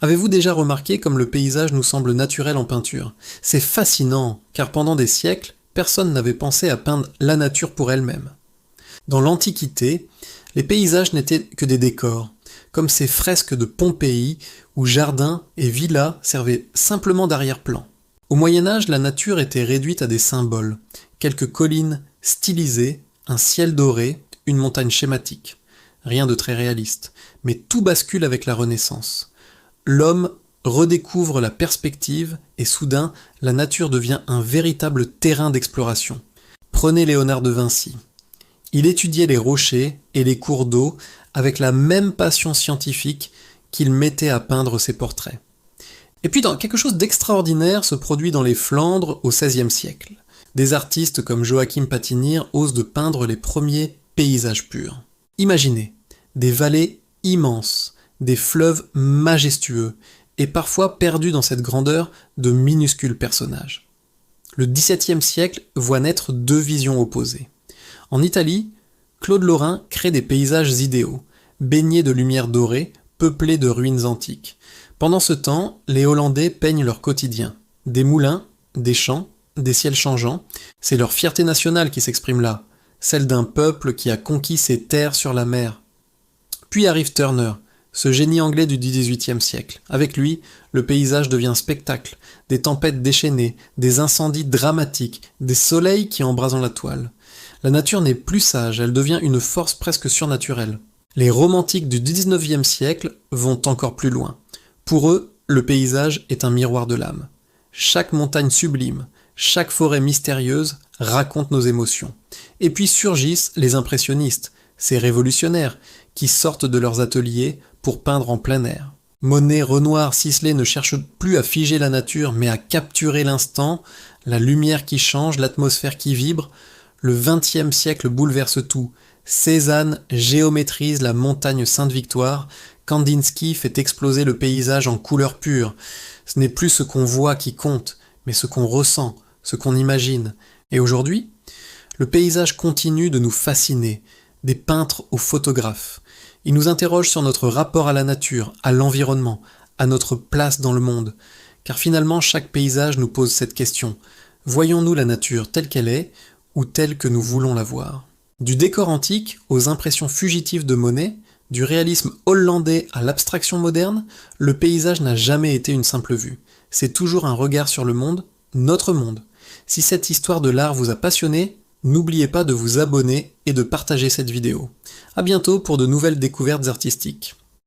Avez-vous déjà remarqué comme le paysage nous semble naturel en peinture? C'est fascinant, car pendant des siècles, personne n'avait pensé à peindre la nature pour elle-même. Dans l'Antiquité, les paysages n'étaient que des décors, comme ces fresques de Pompéi où jardins et villas servaient simplement d'arrière-plan. Au Moyen-Âge, la nature était réduite à des symboles, quelques collines stylisées, un ciel doré, une montagne schématique. Rien de très réaliste, mais tout bascule avec la Renaissance. L'homme redécouvre la perspective et soudain, la nature devient un véritable terrain d'exploration. Prenez Léonard de Vinci. Il étudiait les rochers et les cours d'eau avec la même passion scientifique qu'il mettait à peindre ses portraits. Et puis quelque chose d'extraordinaire se produit dans les Flandres au XVIe siècle. Des artistes comme Joachim Patinir osent de peindre les premiers paysages purs. Imaginez, des vallées immenses, des fleuves majestueux, et parfois perdus dans cette grandeur de minuscules personnages. Le XVIIe siècle voit naître deux visions opposées. En Italie, Claude Lorrain crée des paysages idéaux, baignés de lumière dorée, peuplés de ruines antiques. Pendant ce temps, les Hollandais peignent leur quotidien. Des moulins, des champs, des ciels changeants, c'est leur fierté nationale qui s'exprime là, celle d'un peuple qui a conquis ses terres sur la mer. Puis arrive Turner, ce génie anglais du XVIIIe siècle. Avec lui, le paysage devient spectacle, des tempêtes déchaînées, des incendies dramatiques, des soleils qui embrasent la toile. La nature n'est plus sage, elle devient une force presque surnaturelle. Les romantiques du XIXe siècle vont encore plus loin. Pour eux, le paysage est un miroir de l'âme. Chaque montagne sublime, chaque forêt mystérieuse raconte nos émotions. Et puis surgissent les impressionnistes, ces révolutionnaires, qui sortent de leurs ateliers pour peindre en plein air. Monet, Renoir, Sisley ne cherchent plus à figer la nature, mais à capturer l'instant, la lumière qui change, l'atmosphère qui vibre. Le XXe siècle bouleverse tout. Cézanne géométrise la montagne Sainte-Victoire, Kandinsky fait exploser le paysage en couleurs pures. Ce n'est plus ce qu'on voit qui compte, mais ce qu'on ressent, ce qu'on imagine. Et aujourd'hui, le paysage continue de nous fasciner, des peintres aux photographes. Il nous interroge sur notre rapport à la nature, à l'environnement, à notre place dans le monde. Car finalement, chaque paysage nous pose cette question. Voyons-nous la nature telle qu'elle est, ou telle que nous voulons la voir? Du décor antique aux impressions fugitives de Monet, du réalisme hollandais à l'abstraction moderne, le paysage n'a jamais été une simple vue. C'est toujours un regard sur le monde, notre monde. Si cette histoire de l'art vous a passionné, n'oubliez pas de vous abonner et de partager cette vidéo. À bientôt pour de nouvelles découvertes artistiques.